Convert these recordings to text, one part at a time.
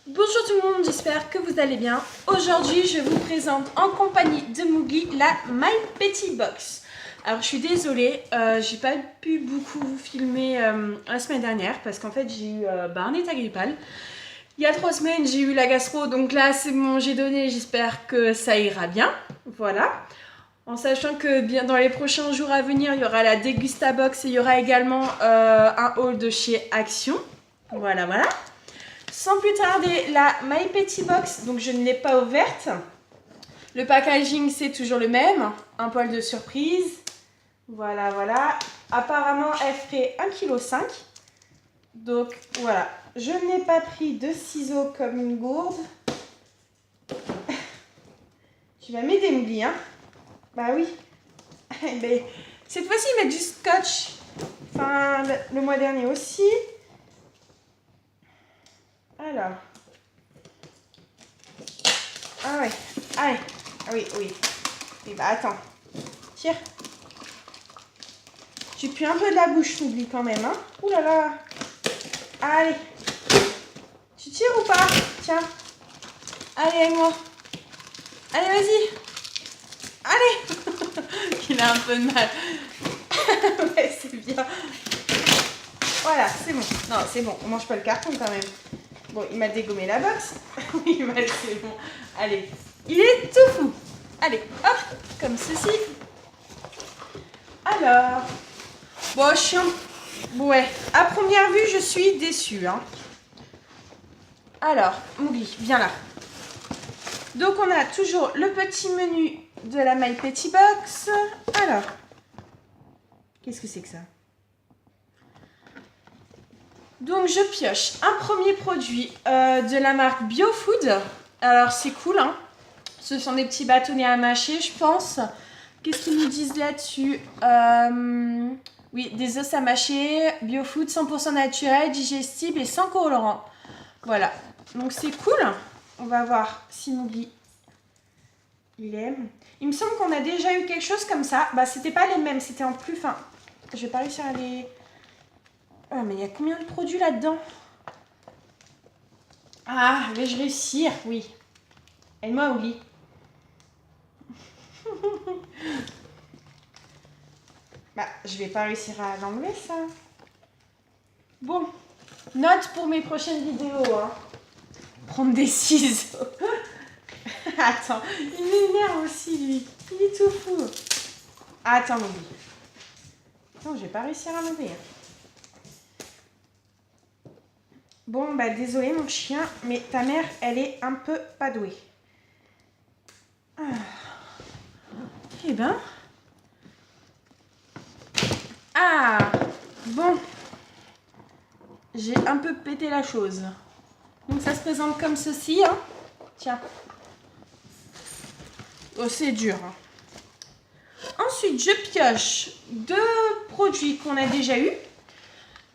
Bonjour tout le monde, j'espère que vous allez bien. Aujourd'hui, je vous présente en compagnie de Mowgli la My Petty Box. Alors, je suis désolée, j'ai pas pu beaucoup vous filmer la semaine dernière parce qu'en fait, j'ai eu un état grippal. Il y a 3 semaines, j'ai eu la gastro, donc là, c'est bon, j'ai donné, j'espère que ça ira bien. Voilà. En sachant que bien dans les prochains jours à venir, il y aura la Dégusta Box et il y aura également un haul de chez Action. Voilà, voilà. Sans plus tarder, la My Petty Box, donc je ne l'ai pas ouverte. Le packaging, c'est toujours le même. Un poil de surprise. Voilà, voilà. Apparemment, elle ferait 1,5 kg. Donc, voilà. Je n'ai pas pris de ciseaux comme une gourde. Tu vas m'aider, Mowgli, hein? Bah oui. Mais cette fois-ci, ils mettent du scotch. Enfin, le mois dernier aussi. Alors. Ah ouais. Allez. Ah oui, oui. Et bah attends. Tire. Tu pues un peu de la bouche, Mowgli, quand même, hein. Ouh là là. Allez. Tu tires ou pas? Tiens. Allez, avec moi. Allez, vas-y. Allez. Il a un peu de mal. Ouais, c'est bien. Voilà, c'est bon. Non, c'est bon. On mange pas le carton quand même. Bon, il m'a dégommé la box. Oui, c'est bon. Allez. Il est tout fou. Allez, hop, comme ceci. Alors. Bon, chiant. Ouais, à première vue, je suis déçue. Hein. Alors, Mowgli, viens là. Donc, on a toujours le petit menu de la My Petty Box. Alors, qu'est-ce que c'est que ça? Donc, je pioche un premier produit de la marque BioFood. Alors, c'est cool, hein. Ce sont des petits bâtonnets à mâcher, je pense. Qu'est-ce qu'ils nous disent là-dessus? Oui, des os à mâcher, BioFood, 100% naturel, digestible et sans colorant. Voilà, donc c'est cool. On va voir si Mowgli il aime. Il me semble qu'on a déjà eu quelque chose comme ça. Bah, c'était pas les mêmes, c'était en plus fin. Je vais pas réussir à les... Oh, mais il y a combien de produits là-dedans? Ah, vais-je réussir? Oui. Aide-moi, Mowgli. Bah, je vais pas réussir à l'enlever, ça. Bon, note pour mes prochaines vidéos, hein. Prendre des ciseaux. Attends, il m'énerve aussi, lui. Il est tout fou. Attends, Mowgli. Non, je vais pas réussir à l'enlever. Bon, bah, désolé, mon chien, mais ta mère, elle est un peu pas douée. Ah. Eh ben... Ah, bon, j'ai un peu pété la chose. Donc ça se présente comme ceci, hein. Tiens. Oh, c'est dur. Hein. Ensuite, je pioche 2 produits qu'on a déjà eu.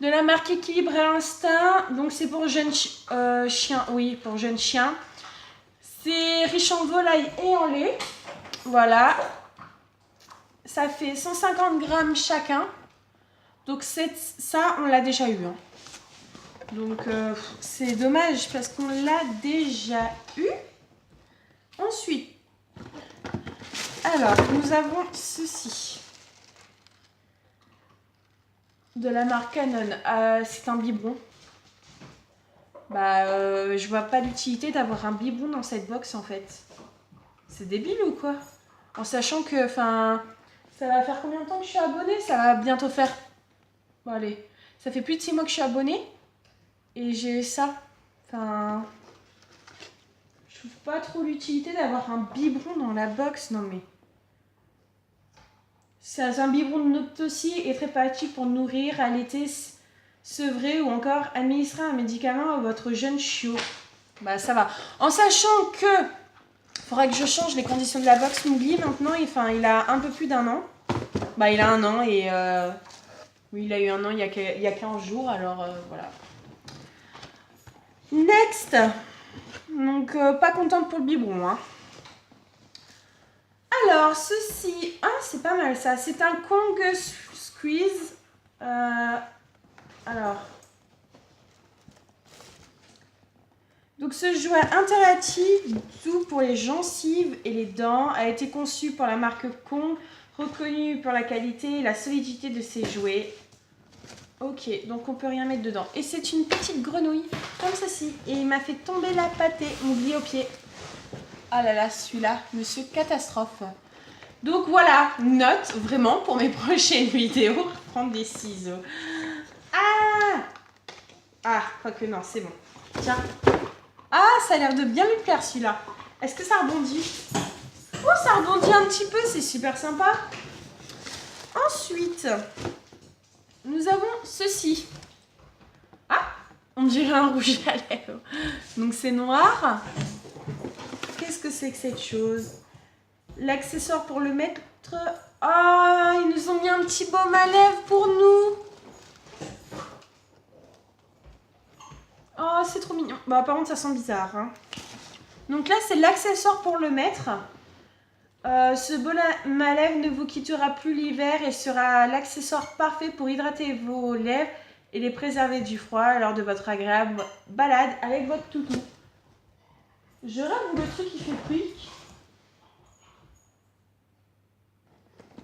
De la marque Équilibre et Instinct. Donc c'est pour jeunes chiens. Oui, pour jeunes chiens. C'est riche en volaille et en lait. Voilà. Ça fait 150 grammes chacun. Donc ça, on l'a déjà eu. Hein. Donc c'est dommage parce qu'on l'a déjà eu. Ensuite, alors nous avons ceci. De la marque Canon. C'est un biberon. Bah je vois pas l'utilité d'avoir un biberon dans cette box en fait. C'est débile ou quoi? En sachant que, enfin, ça va faire combien de temps que je suis abonnée? Ça va bientôt faire... Bon allez, ça fait plus de 6 mois que je suis abonnée. Et j'ai ça. Enfin... Je trouve pas trop l'utilité d'avoir un biberon dans la box. Non mais... C'est un biberon de Noctocy et très pratique pour nourrir, allaiter, sevrer ou encore administrer un médicament à votre jeune chiot. Bah ça va. En sachant que... Il faudrait que je change les conditions de la box Mowgli maintenant. Il a un peu plus d'1 an. Bah il a 1 an et... Oui, il a eu 1 an il y a 15 jours. Alors voilà. Next. Donc pas contente pour le biberon. Hein. Alors ceci... Ah c'est pas mal ça. C'est un Kong Squeeze. Alors... Donc ce jouet interactif, doux pour les gencives et les dents, a été conçu par la marque Kong, reconnu pour la qualité et la solidité de ses jouets. Ok, donc on peut rien mettre dedans. Et c'est une petite grenouille, comme ceci. Et il m'a fait tomber la pâtée, Mowgli au pied. Ah là là, celui-là, monsieur catastrophe. Donc voilà, note vraiment pour mes prochaines vidéos, prendre des ciseaux. Ah, quoique non, c'est bon. Tiens. Ah, ça a l'air de bien lui plaire celui-là. Est-ce que ça rebondit? Oh, ça rebondit un petit peu, c'est super sympa. Ensuite, nous avons ceci. Ah, on dirait un rouge à lèvres. Donc c'est noir. Qu'est-ce que c'est que cette chose? L'accessoire pour le mettre. Ah, ils nous ont mis un petit baume à lèvres pour nous. Oh, c'est trop mignon. Bah, par contre, ça sent bizarre. Hein. Donc là, c'est l'accessoire pour le mettre. Ce baume à lèvres ne vous quittera plus l'hiver et sera l'accessoire parfait pour hydrater vos lèvres et les préserver du froid lors de votre agréable balade avec votre toutou. Je rêve où le truc il fait pouic.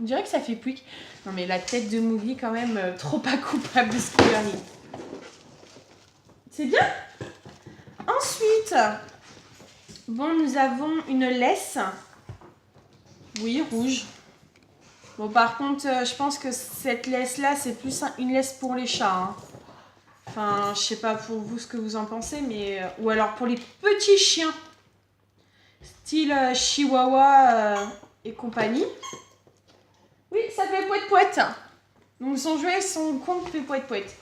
On dirait que ça fait pouic. Non mais la tête de Mowgli quand même trop pas coupable de ce qui lui arrive. C'est bien. Ensuite, bon, nous avons une laisse. Oui, rouge. Bon, par contre, je pense que cette laisse-là, c'est plus une laisse pour les chats. Hein. Enfin, je sais pas pour vous ce que vous en pensez, mais... ou alors pour les petits chiens. Style Chihuahua et compagnie. Oui, ça fait poète-poète. Donc son jouet, son compte fait poète-poète.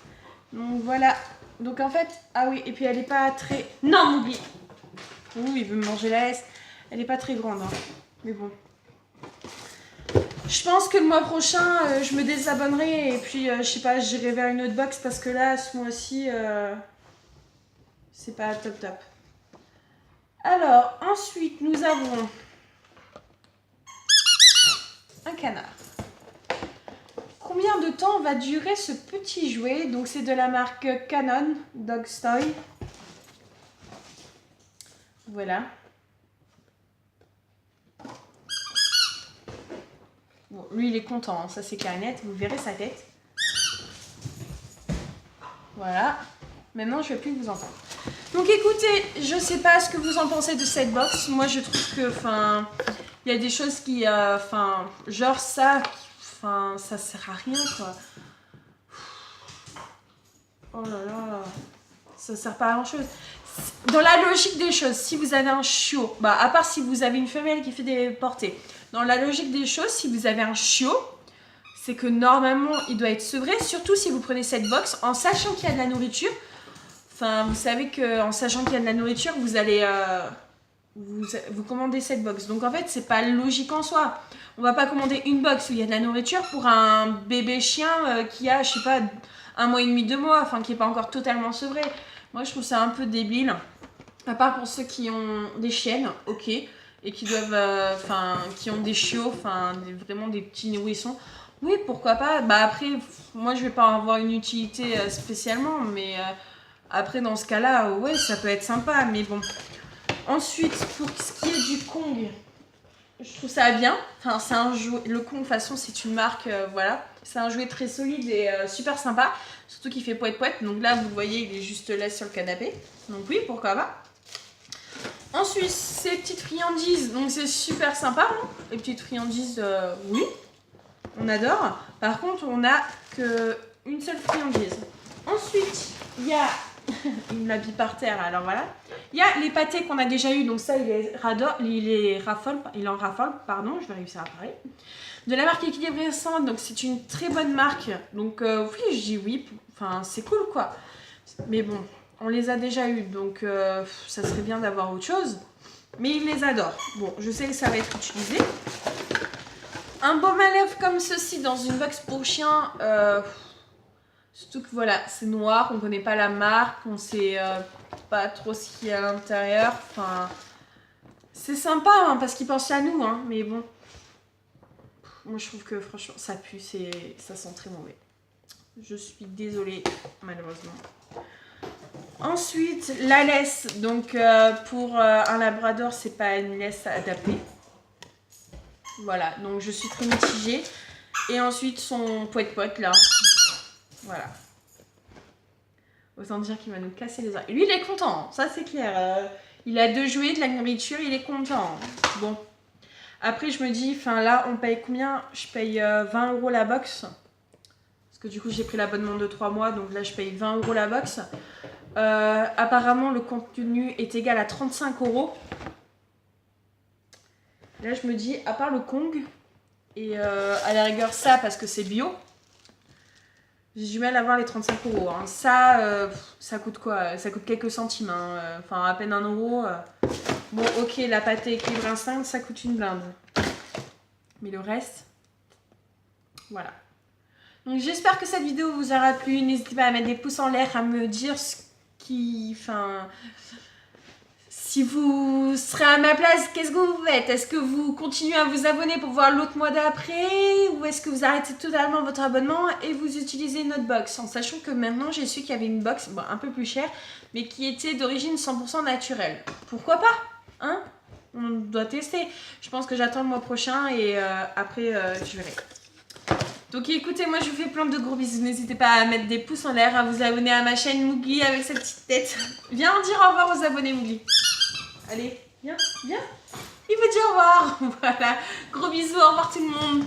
Donc voilà. Donc en fait... Ah oui, et puis elle est pas très... Non, Mowgli. Oui, il veut me manger la laisse. Elle est pas très grande. Hein. Mais bon. Je pense que le mois prochain, je me désabonnerai et puis, je sais pas, j'irai vers une autre box parce que là, ce mois-ci, c'est pas top top. Alors, ensuite, nous avons un canard. Combien de temps va durer ce petit jouet? Donc, c'est de la marque Canon Dog's Toy. Voilà. Bon, lui, il est content, hein. Ça c'est clair et net. Vous verrez sa tête. Voilà. Maintenant, je ne vais plus vous entendre. Donc, écoutez, je ne sais pas ce que vous en pensez de cette box. Moi, je trouve que, enfin, il y a des choses qui, enfin, genre ça, enfin, ça sert à rien, quoi. Oh là là, ça sert pas à grand chose. Dans la logique des choses, si vous avez un chiot, bah, à part si vous avez une femelle qui fait des portées, dans la logique des choses, si vous avez un chiot, c'est que normalement, il doit être sevré, surtout si vous prenez cette box en sachant qu'il y a de la nourriture. Enfin, vous savez qu'en sachant qu'il y a de la nourriture, vous allez vous commandez cette box. Donc en fait, c'est pas logique en soi. On va pas commander une box où il y a de la nourriture pour un bébé chien qui a, je sais pas, 1 mois et demi, 2 mois, enfin qui est pas encore totalement sevré. Moi, je trouve ça un peu débile. À part pour ceux qui ont des chiennes, ok, et qui doivent, enfin, qui ont des chiots, enfin, vraiment des petits nourrissons. Oui, pourquoi pas. Bah après, moi, je vais pas avoir une utilité spécialement, mais après, dans ce cas-là, ouais, ça peut être sympa, mais bon. Ensuite, pour ce qui est du Kong, je trouve ça bien. Enfin, c'est un jouet. Le Kong, de toute façon, c'est une marque, voilà. C'est un jouet très solide et super sympa. Surtout qu'il fait poète-poète. Donc là, vous voyez, il est juste là sur le canapé. Donc oui, pourquoi pas. Ensuite, ces petites friandises. Donc c'est super sympa. Hein. Les petites friandises, oui. On adore. Par contre, on n'a qu'une seule friandise. Ensuite, il y a... il me l'a mis par terre, alors voilà. Il y a les pâtés qu'on a déjà eu, donc ça, il en raffole, pardon, je vais réussir à parler. De la marque Équilibré Centre, donc c'est une très bonne marque. Donc oui, je dis oui, enfin c'est cool quoi. Mais bon, on les a déjà eu, donc ça serait bien d'avoir autre chose. Mais il les adore. Bon, je sais que ça va être utilisé. Un baume à lèvres comme ceci dans une box pour chien. Surtout que voilà, c'est noir, on connaît pas la marque, on sait pas trop ce qu'il y a à l'intérieur. Enfin, c'est sympa hein, parce qu'ils pensent à nous, hein, mais bon. Moi je trouve que franchement ça pue, ça sent très mauvais. Je suis désolée, malheureusement. Ensuite, la laisse. Donc, pour un labrador, c'est pas une laisse adaptée. Voilà, donc je suis très mitigée. Et ensuite, son poète-poète, là. Voilà. Autant dire qu'il va nous casser les oreilles. Lui, il est content, ça c'est clair. Il a 2 jouets, de la nourriture, il est content. Bon. Après, je me dis, enfin là, on paye combien? Je paye 20 € la box. Parce que du coup, j'ai pris l'abonnement de 3 mois, donc là, je paye 20 € la box. Apparemment, le contenu est égal à 35 €. Là, je me dis, à part le Kong, et à la rigueur, ça, parce que c'est bio, j'ai du mal à voir les 35 €. Hein. Ça coûte quoi? Ça coûte quelques centimes, hein. Enfin, à peine 1 €. Bon, ok, la pâtée équilibre instinct, ça coûte une blinde. Mais le reste, voilà. Donc j'espère que cette vidéo vous aura plu. N'hésitez pas à mettre des pouces en l'air, à me dire ce qui... Enfin... Si vous serez à ma place, qu'est-ce que vous faites? Est-ce que vous continuez à vous abonner pour voir l'autre mois d'après? Ou est-ce que vous arrêtez totalement votre abonnement et vous utilisez une autre box? En sachant que maintenant j'ai su qu'il y avait une box, bon, un peu plus chère, mais qui était d'origine 100% naturelle. Pourquoi pas? Hein? On doit tester. Je pense que j'attends le mois prochain et après je verrai. Donc écoutez, moi je vous fais plein de gros bisous. N'hésitez pas à mettre des pouces en l'air, à vous abonner à ma chaîne Mowgli avec cette petite tête. Viens dire au revoir aux abonnés Mowgli. Allez, viens, viens. Il vous dit au revoir. Voilà. Gros bisous, au revoir tout le monde.